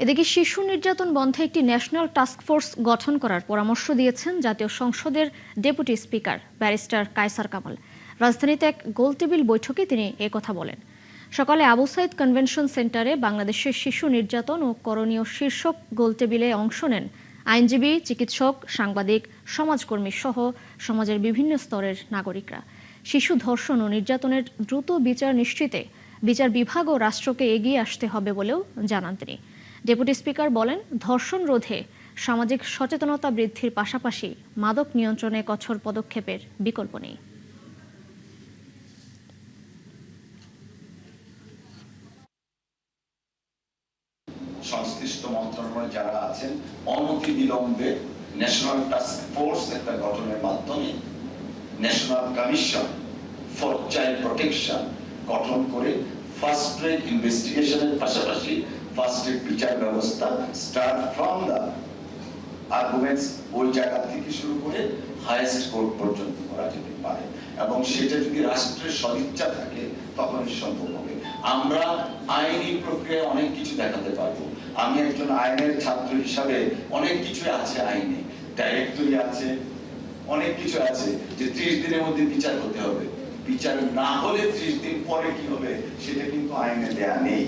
এদিকে শিশু নির্যাতন বন্ধে একটি ন্যাশনাল টাস্কফোর্স গঠন করার পরামর্শ দিয়েছেন জাতীয় সংসদের deputy speaker barrister Kaiser Kamal. রাজধানীতে এক গোলটেবিল বৈঠকে তিনি একথা বলেন। সকালে আবু সাইদ কনভেনশন সেন্টারে বাংলাদেশের শিশু নির্যাতন ও করণীয় শীর্ষক গোলটেবিলে অংশ নেন আইনজীবী, চিকিৎসক, সাংবাদিক, সমাজকর্মী সহ সমাজের বিভিন্ন স্তরের নাগরিকরা। শিশু ধর্ষণ ও নির্যাতনের দ্রুত বিচার নিশ্চিতে বিচার বিভাগ ও রাষ্ট্রকে এগিয়ে আসতে হবে বলেও জানান তিনি। ডেপুটি স্পিকার বলেন, ধর্ষণ রোধে সামাজিক সচেতনতা বৃদ্ধির পাশাপাশি মাদক নিয়ন্ত্রণে কঠোর পদক্ষেপের বিকল্প নেই। সংশ্লিষ্ট মন্ত্রণালয় যারা আছেন অনতি বিলম্বে ন্যাশনাল টাস্ক ফোর্স একটা গঠনের মাধ্যমে national commission for child protection গঠন করে ফার্স্ট ট্র্যাক ইনভেস্টিগেশনের পাশাপাশি ফার্স্ট ট্র্যাক বিচার ব্যবস্থা স্টার্ট ফ্রম দা আর্গুমেন্টস ওই জায়গা থেকে শুরু করে হাইয়েস্ট কোর্ট পর্যন্ত করা যেতে পারে, এবং সেটা যদি রাষ্ট্রের সদিচ্ছা থাকে তখনই সম্ভব হবে। আমরা আইনি প্রক্রিয়ায় অনেক কিছু দেখাতে পারবো। আমি একজন আইনের ছাত্র হিসাবে অনেক কিছু আছে, আইনে ডাইরেক্টরি আছে, অনেক কিছু আছে যে 30 দিনের মধ্যে বিচার হতে হবে। বিচার না হলে 30 দিন পরে কি হবে সেটা কিন্তু আইনে দেয়া নেই।